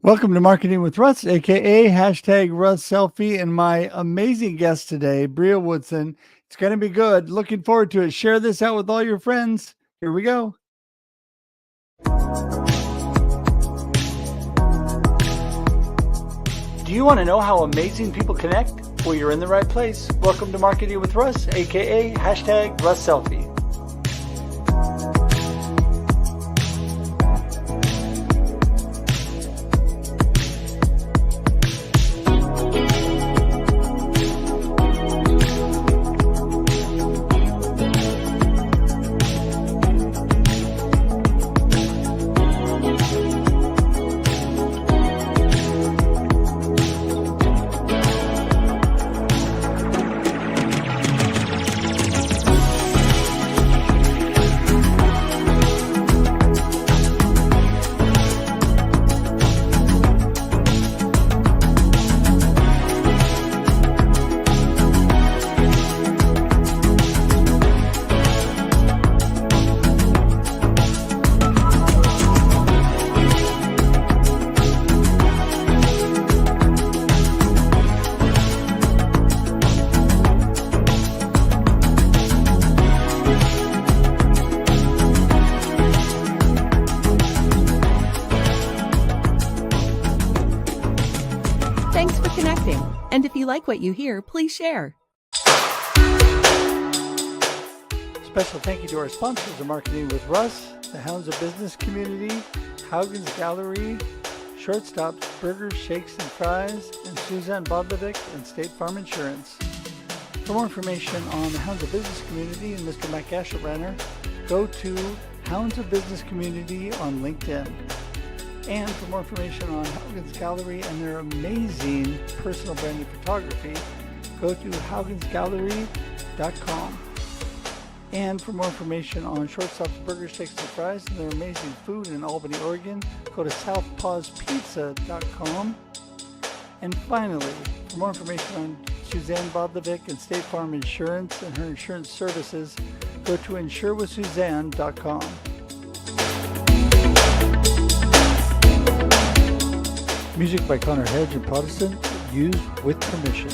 Welcome to Marketing with Russ, aka hashtag Russ Selfie, and my amazing guest today, Brea Woodson. It's going to be good. Looking forward to it. Share this out with all your friends. Here we go. Do you want to know how amazing people connect? Well, you're in the right place. Welcome to Marketing with Russ, aka hashtag Russ Selfie. Thanks for connecting. And if you like what you hear, please share. Special thank you to our sponsors of Marketing with Russ, the Hounds of Business Community, Haugen's Gallery, Shortstops, Burgers, Shakes, and Fries, and Suzanne Bodlovic and State Farm Insurance. For more information on the Hounds of Business Community and Mr. Matt Gashelbrenner, go to Hounds of Business Community on LinkedIn. And for more information on Haugen's Gallery and their amazing personal branding photography, go to haugensgallery.com. And for more information on Shortstops, Burgers, Shakes, and Fries and their amazing food in Albany, Oregon, go to southpawspizza.com. And finally, for more information on Suzanne Bodlovic and State Farm Insurance and her insurance services, go to insurewithsuzanne.com. Music by Connor Hedge and Protestant, used with permission.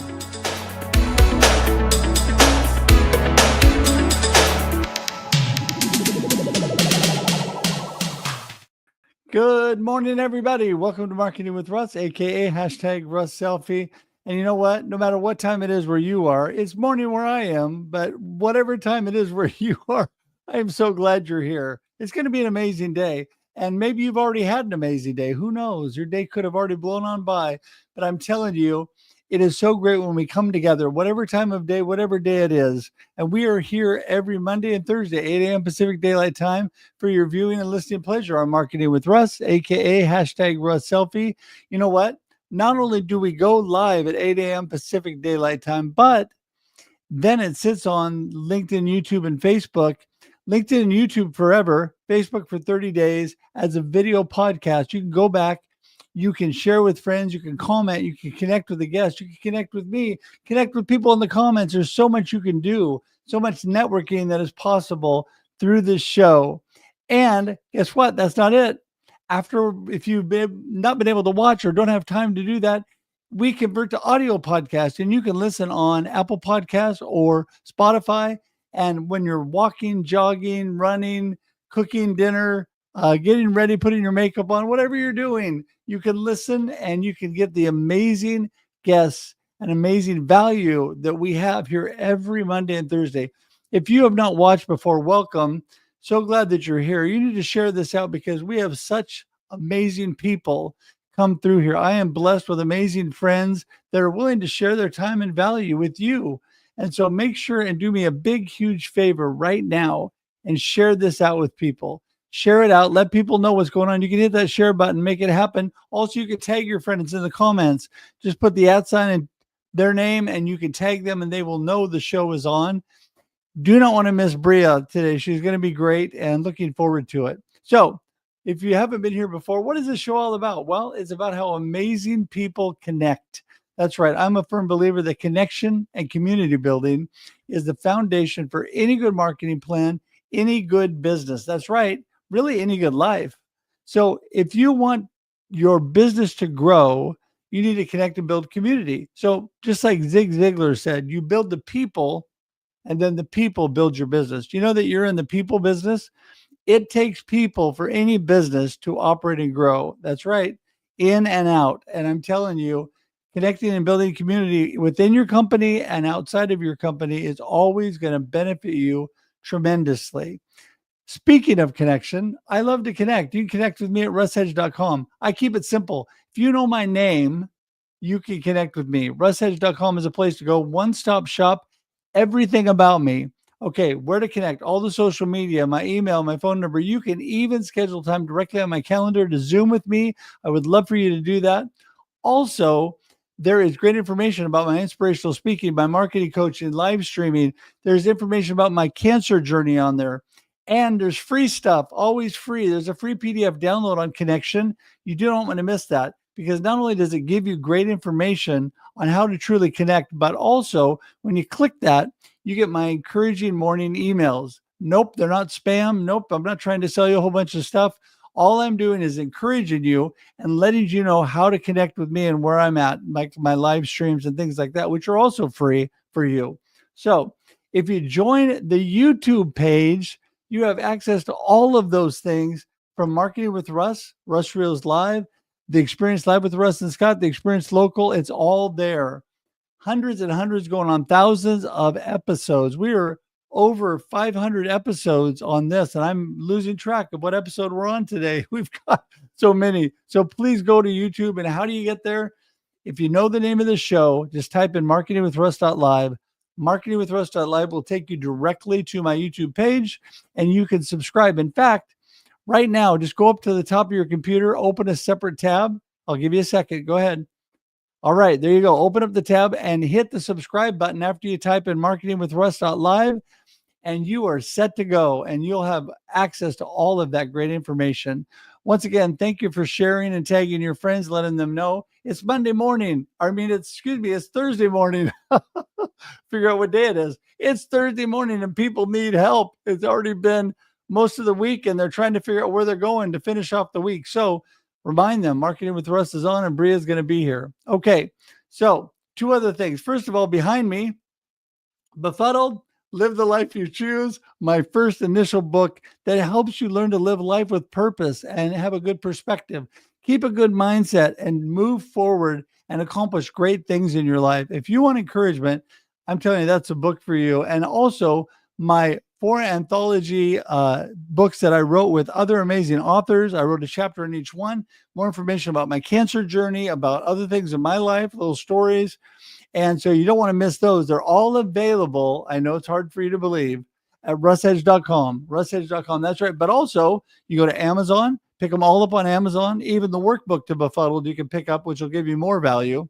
Good morning, everybody. Welcome to Marketing with Russ, aka hashtag Russ Selfie. And you know what? No matter what time it is where you are, it's morning where I am, but whatever time it is where you are, I am so glad you're here. It's going to be an amazing day. And maybe you've already had an amazing day. Who knows? Your day could have already blown on by. But I'm telling you, it is so great when we come together, whatever time of day, whatever day it is. And we are here every Monday and Thursday, 8 a.m. Pacific Daylight Time for your viewing and listening pleasure on Marketing with Russ, aka hashtag Russ Selfie. You know what? Not only do we go live at 8 a.m. Pacific Daylight Time, but then it sits on LinkedIn, YouTube, and Facebook. LinkedIn and YouTube forever, Facebook for 30 days as a video podcast. You can go back, you can share with friends, you can comment, you can connect with the guests, you can connect with me, connect with people in the comments. There's so much you can do, so much networking that is possible through this show. And guess what? That's not it. If you've not been able to watch or don't have time to do that, we convert to audio podcast, and you can listen on Apple Podcasts or Spotify. And when you're walking, jogging, running, cooking dinner, getting ready, putting your makeup on, whatever you're doing, you can listen and you can get the amazing guests and amazing value that we have here every Monday and Thursday. If you have not watched before, welcome. So glad that you're here. You need to share this out because we have such amazing people come through here. I am blessed with amazing friends that are willing to share their time and value with you. And so make sure and do me a big, huge favor right now and share this out with people. Share it out. Let people know what's going on. You can hit that share button, make it happen. Also, you can tag your friends in the comments. Just put the @ and their name, and you can tag them, and they will know the show is on. Do not want to miss Brea today. She's going to be great and looking forward to it. So if you haven't been here before, what is this show all about? Well, it's about how amazing people connect. That's right. I'm a firm believer that connection and community building is the foundation for any good marketing plan, any good business. That's right. Really any good life. So if you want your business to grow, you need to connect and build community. So just like Zig Ziglar said, you build the people and then the people build your business. Do you know that you're in the people business? It takes people for any business to operate and grow. That's right, in and out. And I'm telling you, connecting and building community within your company and outside of your company is always going to benefit you tremendously. Speaking of connection, I love to connect. You can connect with me at russhedge.com. I keep it simple. If you know my name, you can connect with me. russhedge.com is a place to go, one-stop shop, everything about me. Okay, where to connect, all the social media, my email, my phone number. You can even schedule time directly on my calendar to Zoom with me. I would love for you to do that. Also, there is great information about my inspirational speaking, my marketing coaching, live streaming. There's information about my cancer journey on there. And there's free stuff, always free. There's a free PDF download on connection. You don't want to miss that because not only does it give you great information on how to truly connect, but also when you click that, you get my encouraging morning emails. Nope, they're not spam. Nope, I'm not trying to sell you a whole bunch of stuff. All I'm doing is encouraging you and letting you know how to connect with me and where I'm at, like my live streams and things like that, which are also free for you. So if you join the YouTube page, you have access to all of those things from Marketing with Russ, Russ Reels Live, the Experience Live with Russ and Scott, the Experience Local. It's all there. Hundreds and hundreds, going on thousands of episodes. We are over 500 episodes on this, and I'm losing track of what episode we're on today. We've got so many. So please go to YouTube. And how do you get there? If you know the name of the show, just type in marketingwithruss.live. Marketingwithruss.live will take you directly to my YouTube page, and you can subscribe. In fact, right now, just go up to the top of your computer, open a separate tab. I'll give you a second. Go ahead. All right, there you go. Open up the tab and hit the subscribe button after you type in marketingwithruss.live, and you are set to go, and you'll have access to all of that great information. Once again, thank you for sharing and tagging your friends, letting them know it's Monday morning. It's Thursday morning. Figure out what day it is. It's Thursday morning and people need help. It's already been most of the week and they're trying to figure out where they're going to finish off the week. So remind them, Marketing with Russ is on and Brea is going to be here. Okay, so two other things. First of all, behind me, Befuddled, Live the Life You Choose, my first initial book that helps you learn to live life with purpose and have a good perspective. Keep a good mindset and move forward and accomplish great things in your life. If you want encouragement, I'm telling you, that's a book for you. And also my 4 anthology books that I wrote with other amazing authors. I wrote a chapter in each one, more information about my cancer journey, about other things in my life, little stories. And so you don't want to miss those. They're all available. I know it's hard for you to believe at russhedge.com, russhedge.com. That's right. But also you go to Amazon, pick them all up on Amazon, even the workbook to Befuddled you can pick up, which will give you more value.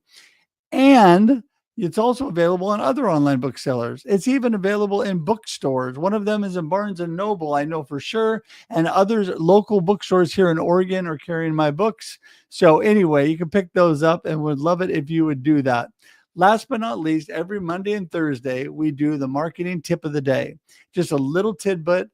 And it's also available on other online booksellers. It's even available in bookstores. One of them is in Barnes and Noble, I know for sure. And others, local bookstores here in Oregon, are carrying my books. So anyway, you can pick those up and would love it if you would do that. Last but not least, every Monday and Thursday, we do the marketing tip of the day. Just a little tidbit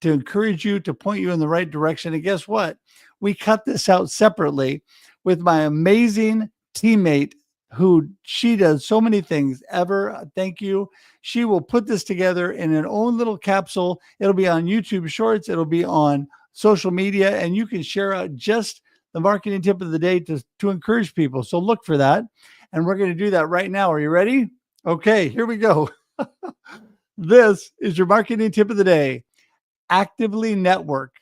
to encourage you, to point you in the right direction. And guess what? We cut this out separately with my amazing teammate who she does so many things. Ever, thank you. She will put this together in an own little capsule. It'll be on YouTube Shorts. It'll be on social media, and you can share out just the marketing tip of the day to encourage people. So look for that. And we're going to do that right now. Are you ready? Okay, here we go. This is your marketing tip of the day. Actively network.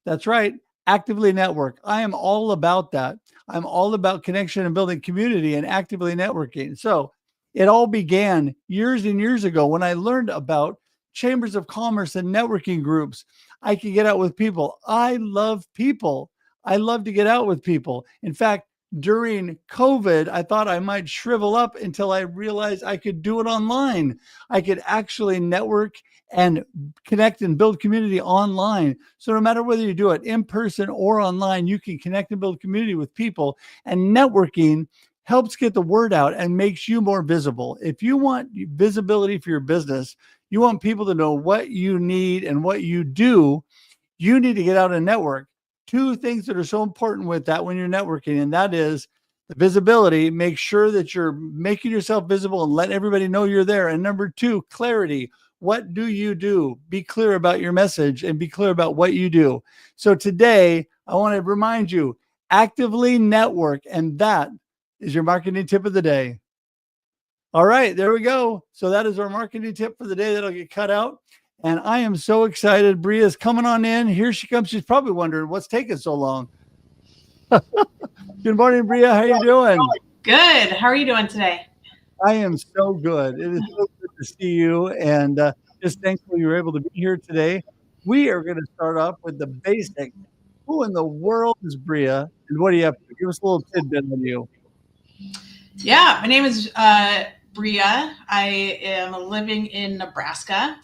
That's right. Actively network. I am all about that. I'm all about connection and building community and actively networking. So it all began years and years ago when I learned about chambers of commerce and networking groups. I could get out with people. I love people. I love to get out with people. In fact, during COVID, I thought I might shrivel up until I realized I could do it online. I could actually network and connect and build community online. So no matter whether you do it in person or online, you can connect and build community with people. And networking helps get the word out and makes you more visible. If you want visibility for your business, you want people to know what you need and what you do, you need to get out and network. two things that are so important with that when you're networking, and that is the visibility. Make sure that you're making yourself visible and let everybody know you're there. And number two, clarity. What do you do? Be clear about your message and be clear about what you do. So today, I want to remind you, actively network, and that is your marketing tip of the day. All right, there we go. So that is our marketing tip for the day that'll get cut out. And I am so excited. Brea's coming on in. Here she comes. She's probably wondering what's taking so long. Good morning, Brea. How you doing? Good. How are you doing today? I am so good. It is so good to see you, and just thankful you were able to be here today. We are going to start off with the basics. Who in the world is Brea, and what do you have to give us a little tidbit on you? Yeah, my name is Brea. I am living in Nebraska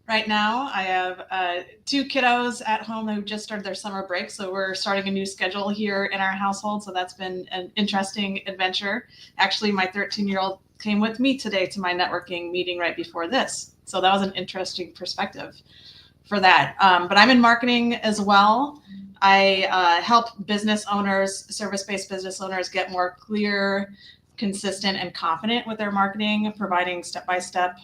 right now. I have two kiddos at home who just started their summer break, so we're starting a new schedule here in our household. So that's been an interesting adventure. Actually, my 13-year-old came with me today to my networking meeting right before this. So that was an interesting perspective for that. But I'm in marketing as well. I help business owners, service-based business owners, get more clear, consistent, and confident with their marketing, providing step-by-step,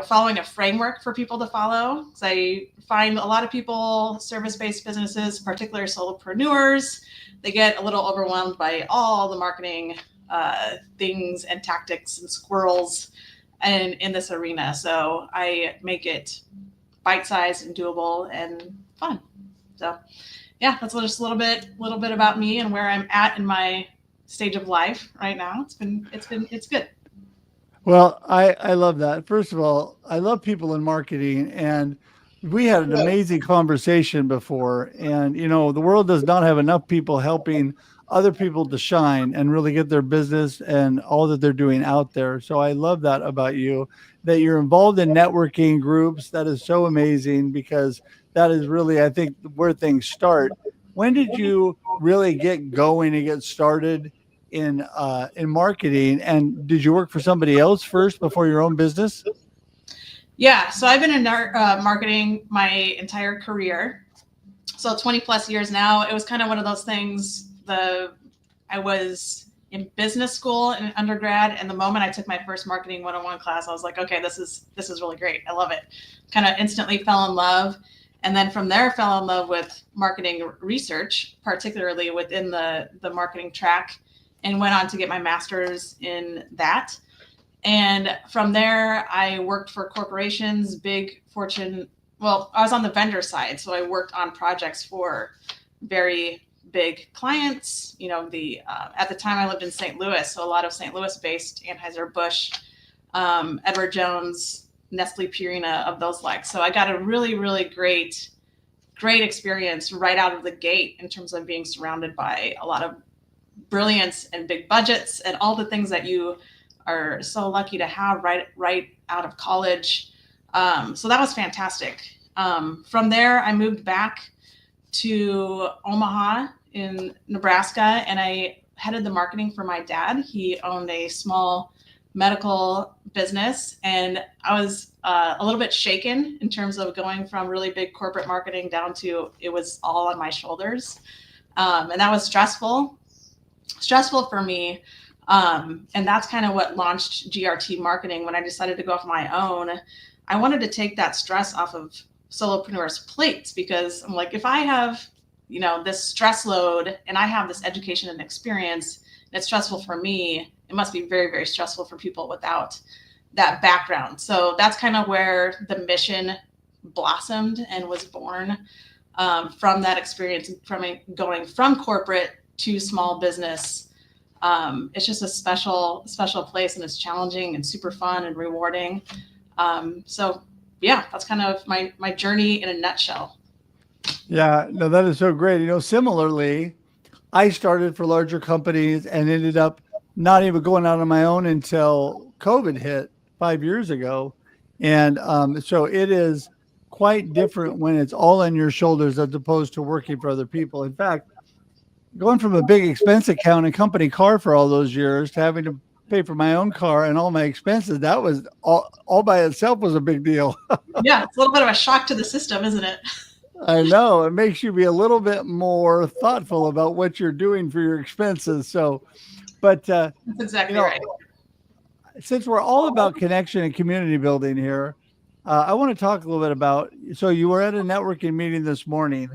following a framework for people to follow. So I find a lot of people, service-based businesses, particularly solopreneurs, they get a little overwhelmed by all the marketing things and tactics and squirrels in this arena. So I make it bite-sized and doable and fun. So yeah, that's just a little bit about me and where I'm at in my stage of life right now. It's good. Well, I love that. First of all, I love people in marketing, and we had an amazing conversation before. And the world does not have enough people helping other people to shine and really get their business and all that they're doing out there. So I love that about you, that you're involved in networking groups. That is so amazing, because that is really, I think, where things start. When did you really get going and get started in marketing? And did you work for somebody else first before your own business? Yeah, so I've been in marketing my entire career, so 20 plus years now. It was kind of one of those things. I was in business school in undergrad, and the moment I took my first marketing 101 class, I was like, okay, this is really great. I love it. Kind of instantly fell in love. And then from there, fell in love with marketing research, particularly within the marketing track, and went on to get my master's in that. And from there, I worked for corporations, big Fortune. Well, I was on the vendor side, so I worked on projects for very big clients. At the time I lived in St. Louis, so a lot of St. Louis-based Anheuser-Busch, Edward Jones, Nestle, Purina, of those likes. So I got a really, really great experience right out of the gate in terms of being surrounded by a lot of brilliance and big budgets and all the things that you are so lucky to have right out of college. So that was fantastic. From there, I moved back to Omaha in Nebraska, and I headed the marketing for my dad. He owned a small medical business, and I was a little bit shaken in terms of going from really big corporate marketing down to it was all on my shoulders. And that was stressful for me. And that's kind of what launched GRT Marketing. When I decided to go off my own, I wanted to take that stress off of solopreneurs' plates, because I'm like, if I have, this stress load and I have this education and experience, and it's stressful for me, it must be very, very stressful for people without that background. So that's kind of where the mission blossomed and was born, from that experience, from going from corporate to small business. It's just a special place, and it's challenging and super fun and rewarding. So yeah, that's kind of my journey in a nutshell. Yeah, no, that is so great. Similarly, I started for larger companies and ended up not even going out on my own until COVID hit 5 years ago. And so it is quite different when it's all on your shoulders as opposed to working for other people. In fact, going from a big expense account and company car for all those years to having to pay for my own car and all my expenses, that was all by itself was a big deal. Yeah, it's a little bit of a shock to the system, isn't it? I know it makes you be a little bit more thoughtful about what you're doing for your expenses. So, but That's you exactly know, right. since we're all about connection and community building here, I want to talk a little bit about. So, you were at a networking meeting this morning.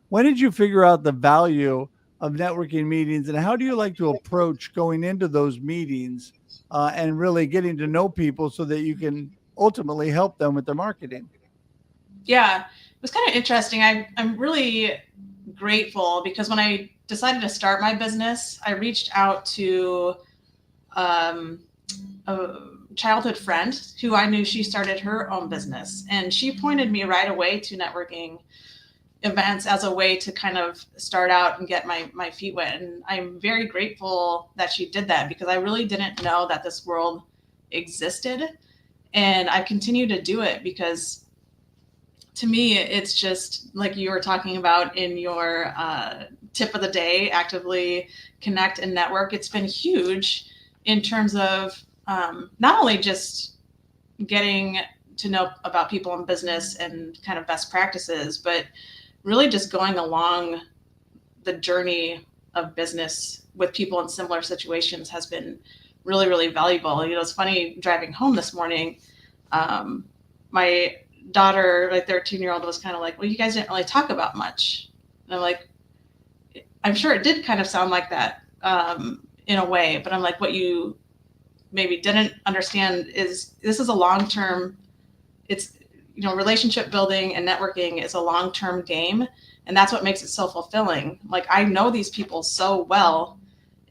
When did you figure out the value of networking meetings, and how do you like to approach going into those meetings and really getting to know people so that you can ultimately help them with their marketing? Yeah, it was kind of interesting. I'm really grateful because when I decided to start my business, I reached out to um, a childhood friend who I knew she started her own business. And she pointed me right away to networking events as a way to kind of start out and get my feet wet. And I'm very grateful that she did that because I really didn't know that this world existed. And I continue to do it because to me, it's just like you were talking about in your tip of the day, actively connect and network. It's been huge in terms of not only just getting to know about people in business and kind of best practices, but really just going along the journey of business with people in similar situations has been really, really valuable. You know, it's funny driving home this morning. My daughter, my 13-year-old, was kind of like, well, you guys didn't really talk about much. And I'm like, I'm sure it did kind of sound like that in a way, but I'm like, what you maybe didn't understand is this is a long-term, it's, you know, relationship building and networking is a long-term game. And that's what makes it so fulfilling. Like, I know these people so well.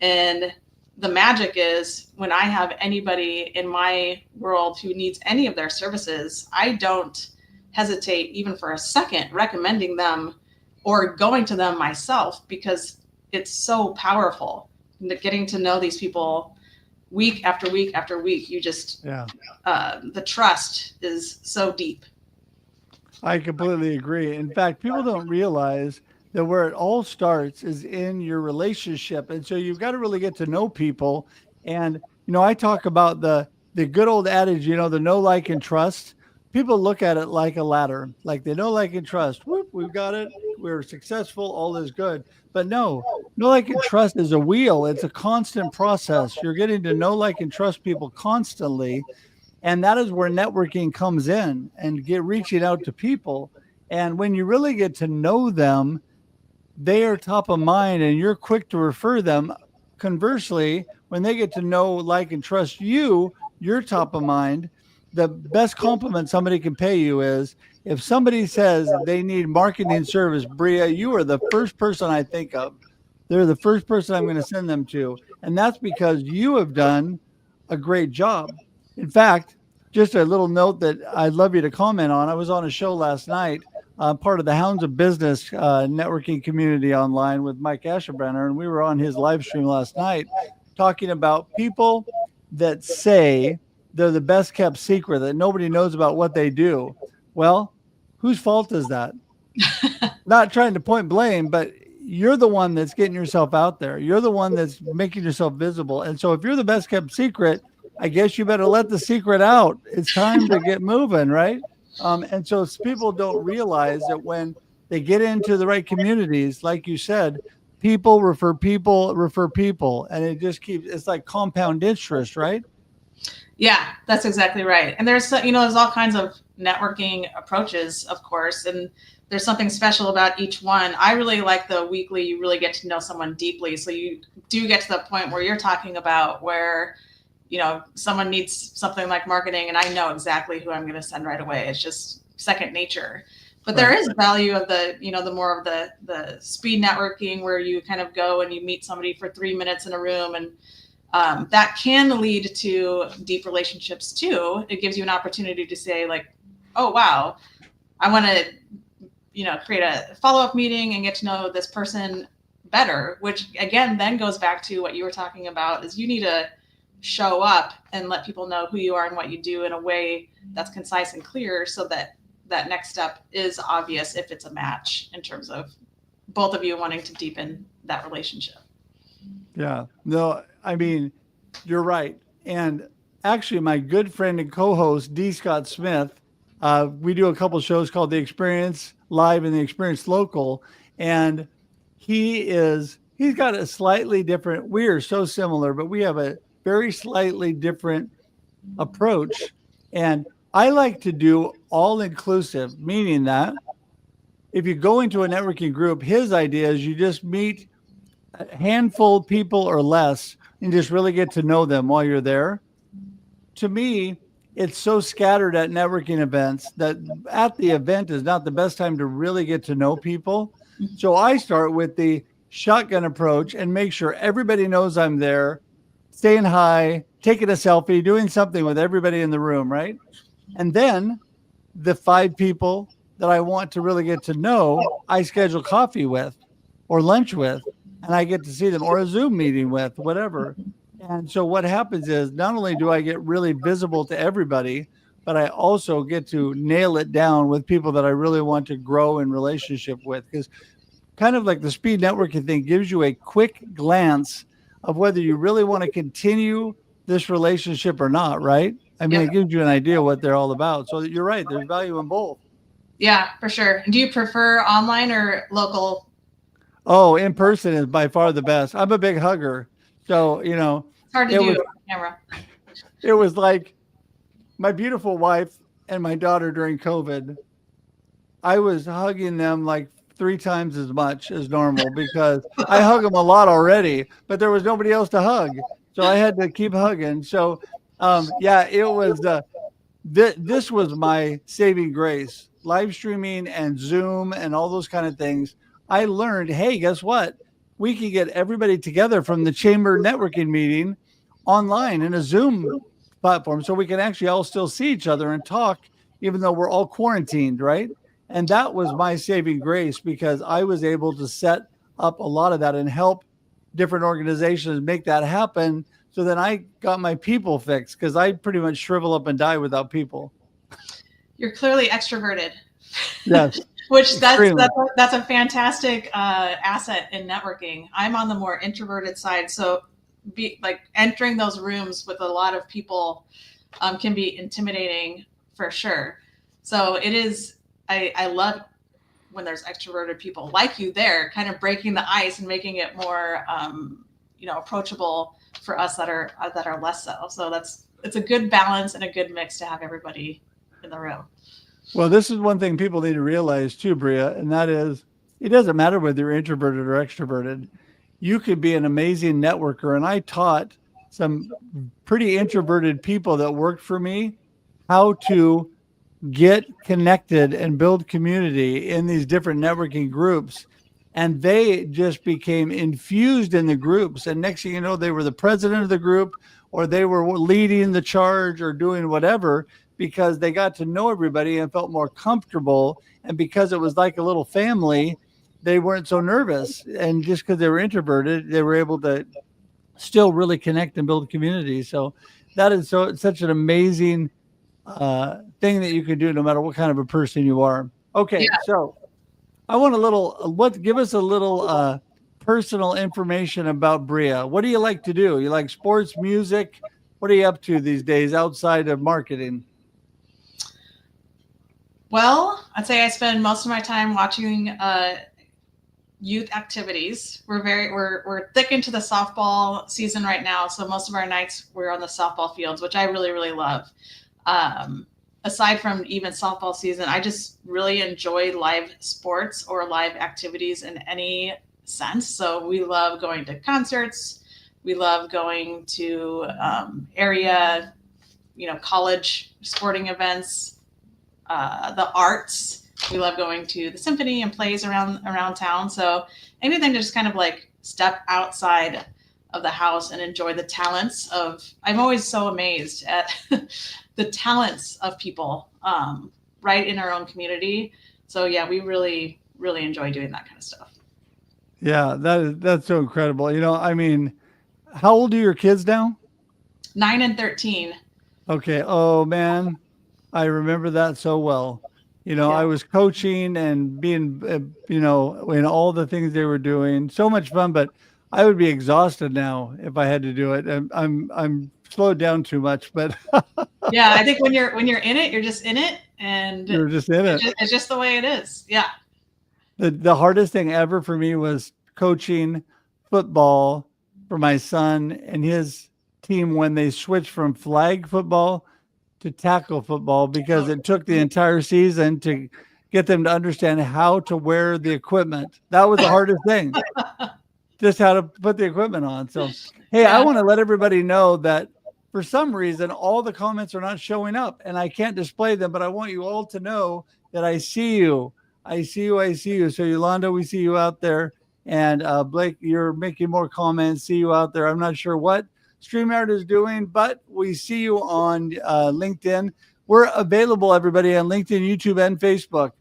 And the magic is when I have anybody in my world who needs any of their services, I don't hesitate even for a second recommending them or going to them myself because it's so powerful. Getting to know these people week after week after week, you just, Yeah. the trust is so deep. I completely agree. In fact, people don't realize that where it all starts is in your relationship. And so you've got to really get to know people. And, I talk about the good old adage, the know, like, and trust. People look at it like a ladder, like they know, like, and trust. Whoop, we've got it. We're successful. All is good. But no, know, like, and trust is a wheel. It's a constant process. You're getting to know, like, and trust people constantly, and that is where networking comes in and get reaching out to people. And when you really get to know them, they are top of mind and you're quick to refer them. Conversely, when they get to know, like, and trust you, you're top of mind. The best compliment somebody can pay you is if somebody says they need marketing service, Brea, you are the first person I think of. They're the first person I'm going to send them to. And that's because you have done a great job. In fact, just a little note that I'd love you to comment on. I was on a show last night, part of the Hounds of Business networking community online with Mike Asherbrenner, and we were on his live stream last night talking about people that say they're the best kept secret, that nobody knows about what they do. Well, whose fault is that? Not trying to point blame, but you're the one that's getting yourself out there. You're the one that's making yourself visible. And so if you're the best kept secret, I guess you better let the secret out. It's time to get moving, right? And so people don't realize that when they get into the right communities, like you said, people refer people, refer people. And it just keeps, it's like compound interest, right? Yeah, that's exactly right. And there's all kinds of networking approaches, of course, and there's something special about each one. I really like the weekly, you really get to know someone deeply. So you do get to the point where you're talking about where, someone needs something like marketing and I know exactly who I'm going to send right away. It's just second nature. But there is value of the more of the speed networking where you kind of go and you meet somebody for 3 minutes in a room, and that can lead to deep relationships too. It gives you an opportunity to say like, oh, wow, I want to, create a follow-up meeting and get to know this person better, which again, then goes back to what you were talking about is you need to show up and let people know who you are and what you do in a way that's concise and clear so that that next step is obvious if it's a match in terms of both of you wanting to deepen that relationship. Yeah. No, I mean, you're right. And actually, my good friend and co host, D. Scott Smith, we do a couple shows called The Experience live and the experience local. And he's got a slightly different, we are so similar, but we have a very slightly different approach. And I like to do all inclusive, meaning that if you go into a networking group, his idea is you just meet a handful of people or less and just really get to know them while you're there. To me, it's so scattered at networking events that at the event is not the best time to really get to know people. So I start with the shotgun approach and make sure everybody knows I'm there, saying hi, taking a selfie, doing something with everybody in the room, right? And then the 5 people that I want to really get to know, I schedule coffee with or lunch with, and I get to see them or a Zoom meeting with, whatever. And so what happens is not only do I get really visible to everybody, but I also get to nail it down with people that I really want to grow in relationship with. Because kind of like the speed networking thing gives you a quick glance of whether you really want to continue this relationship or not, right? I mean, Yep. it gives you an idea what they're all about. So you're right. There's value in both. Yeah, for sure. Do you prefer online or local? Oh, in person is by far the best. I'm a big hugger. So, It's hard to it do was on camera. it was like my beautiful wife and my daughter during COVID. I was hugging them like 3 times as much as normal because I hug them a lot already, but there was nobody else to hug. So I had to keep hugging. So, yeah, it was this was my saving grace. Live streaming and Zoom and all those kind of things. I learned, hey, guess what? We can get everybody together from the chamber networking meeting online in a Zoom platform so we can actually all still see each other and talk, even though we're all quarantined, right? And that was my saving grace because I was able to set up a lot of that and help different organizations make that happen. So then I got my people fixed because I pretty much shrivel up and die without people. You're clearly extroverted. Yes, Which extremely. that's a fantastic asset in networking. I'm on the more introverted side, so be like entering those rooms with a lot of people can be intimidating for sure. So it is. I love when there's extroverted people like you there, kind of breaking the ice and making it more approachable for us that are less so. So it's a good balance and a good mix to have everybody in the room. Well, this is one thing people need to realize too, Brea, and that is it doesn't matter whether you're introverted or extroverted. You could be an amazing networker. And I taught some pretty introverted people that worked for me how to get connected and build community in these different networking groups. And they just became infused in the groups. And next thing you know, they were the president of the group or they were leading the charge or doing whatever because they got to know everybody and felt more comfortable. And because it was like a little family, they weren't so nervous. And just because they were introverted, they were able to still really connect and build community. So that is such an amazing thing that you can do no matter what kind of a person you are. Okay, Yeah. so I want a little give us a little personal information about Brea. What do you like to do? You like sports, music? What are you up to these days outside of marketing? Well, I'd say I spend most of my time watching youth activities. We're thick into the softball season right now, so most of our nights we're on the softball fields, which I really really love. Aside from even softball season, I just really enjoy live sports or live activities in any sense. So we love going to concerts. We love going to area, college sporting events, the arts. We love going to the symphony and plays around town. So anything to just kind of like step outside of the house and enjoy the talents of. I'm always so amazed at the talents of people right in our own community. So yeah, we really really enjoy doing that kind of stuff. Yeah, that's so incredible. I mean, how old are your kids now? 9 and 13. Okay. Oh man, I remember that so well. I Yeah. was coaching and being, in all the things they were doing. So much fun, but I would be exhausted now if I had to do it. And I'm slowed down too much, but Yeah, I think when you're in it, you're just in it, and you're just in it. it's just the way it is. Yeah. The hardest thing ever for me was coaching football for my son and his team when they switched from flag football to tackle football, because it took the entire season to get them to understand how to wear the equipment. That was the hardest thing, just how to put the equipment on. So, hey, I Yeah. want to let everybody know that for some reason, all the comments are not showing up and I can't display them, but I want you all to know that I see you. I see you. I see you. So, Yolanda, we see you out there. And Blake, you're making more comments. See you out there. I'm not sure what StreamYard is doing, but we see you on LinkedIn. We're available, everybody, on LinkedIn, YouTube, and Facebook.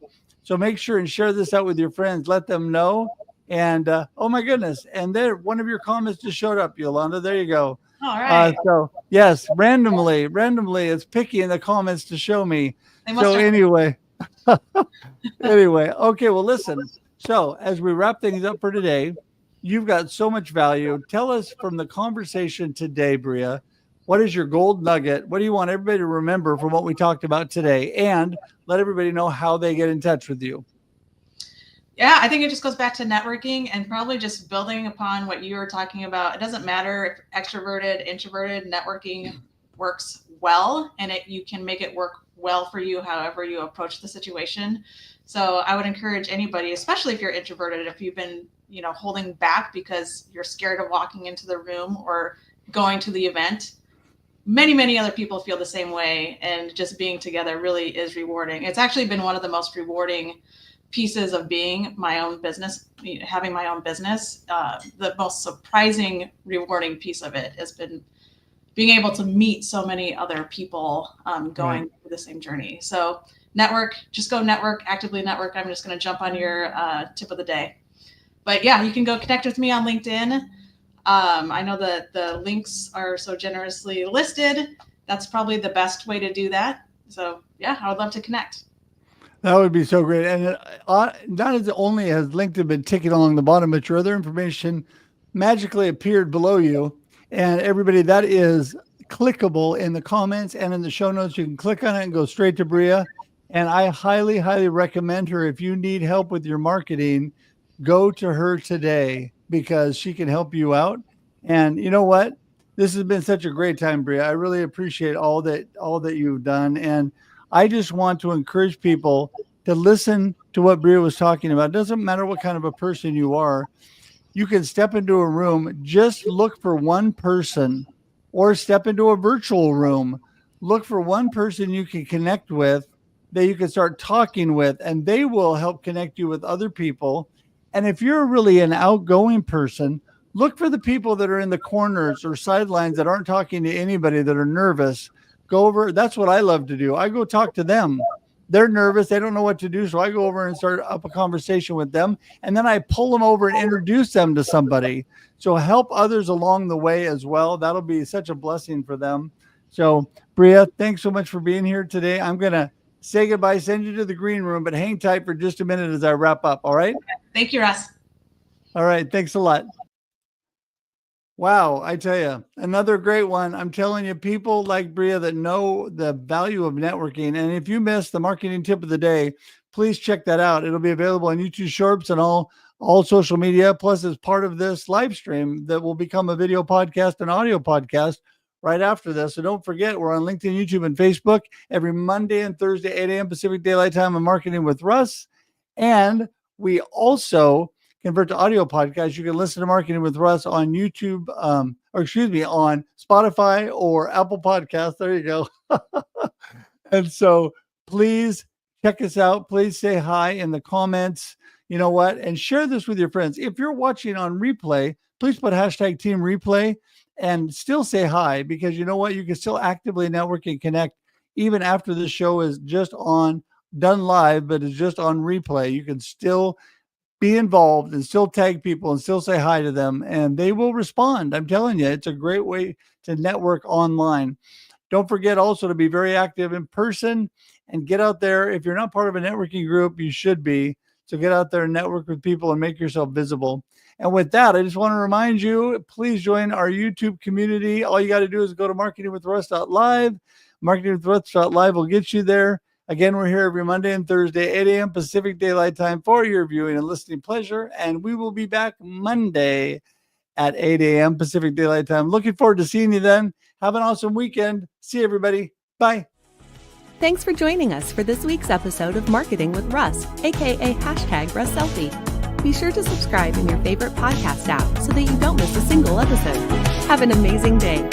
So make sure and share this out with your friends. Let them know. And oh my goodness. And there, one of your comments just showed up, Yolanda. There you go. All right. So yes, randomly, it's picking the comments to show me. So anyway, okay. Well, listen. So as we wrap things up for today, you've got so much value. Tell us from the conversation today, Brea, what is your gold nugget? What do you want everybody to remember from what we talked about today? And let everybody know how they get in touch with you. Yeah, I think it just goes back to networking and probably just building upon what you were talking about. It doesn't matter if extroverted, introverted, networking works well, and you can make it work well for you however you approach the situation. So I would encourage anybody, especially if you're introverted, if you've been, holding back because you're scared of walking into the room or going to the event. Many, many other people feel the same way, and just being together really is rewarding. It's actually been one of the most rewarding pieces of being my own business, having my own business. The most surprising, rewarding piece of it has been being able to meet so many other people going through the same journey. So network, just go network, actively network. I'm just going to jump on your tip of the day. But yeah, you can go connect with me on LinkedIn. I know that the links are so generously listed. That's probably the best way to do that. So yeah, I would love to connect. That would be so great. And not as only has LinkedIn been ticking along the bottom, but your other information magically appeared below you. And everybody, that is clickable in the comments and in the show notes. You can click on it and go straight to Brea. And I highly, highly recommend her. If you need help with your marketing, go to her today, because she can help you out. And you know what? This has been such a great time, Brea. I really appreciate all that you've done. And I just want to encourage people to listen to what Brea was talking about. It doesn't matter what kind of a person you are. You can step into a room, just look for one person, or step into a virtual room. Look for one person you can connect with, that you can start talking with, and they will help connect you with other people. And if you're really an outgoing person, look for the people that are in the corners or sidelines that aren't talking to anybody, that are nervous. Go over. That's what I love to do. I go talk to them. They're nervous. They don't know what to do. So I go over and start up a conversation with them. And then I pull them over and introduce them to somebody. So help others along the way as well. That'll be such a blessing for them. So Brea, thanks so much for being here today. I'm going to say goodbye, send you to the green room, but hang tight for just a minute as I wrap up. All right. Thank you, Russ. All right. Thanks a lot. Wow, I tell you, another great one. I'm telling you, people like Brea that know the value of networking. And if you missed the marketing tip of the day, please check that out. It'll be available on YouTube Shorts and all social media. Plus, as part of this live stream that will become a video podcast and audio podcast right after this. So don't forget, we're on LinkedIn, YouTube, and Facebook every Monday and Thursday, 8 a.m. Pacific Daylight Time on Marketing with Russ. And we also convert to audio podcast. You can listen to Marketing with Russ on YouTube, on Spotify or Apple Podcasts. There you go. And so please check us out. Please say hi in the comments. You know what? And share this with your friends. If you're watching on replay, please put hashtag team replay and still say hi, because you know what? You can still actively network and connect even after the show is just done live, but it's just on replay. You can still be involved and still tag people and still say hi to them, and they will respond. I'm telling you, it's a great way to network online. Don't forget also to be very active in person and get out there. If you're not part of a networking group, you should be. So get out there and network with people and make yourself visible. And with that, I just want to remind you, please join our YouTube community. All you got to do is go to marketingwithruss.live. Marketingwithruss.live will get you there. Again, we're here every Monday and Thursday, 8 a.m. Pacific Daylight Time for your viewing and listening pleasure. And we will be back Monday at 8 a.m. Pacific Daylight Time. Looking forward to seeing you then. Have an awesome weekend. See you, everybody. Bye. Thanks for joining us for this week's episode of Marketing with Russ, aka #RussSelfie. Be sure to subscribe in your favorite podcast app so that you don't miss a single episode. Have an amazing day.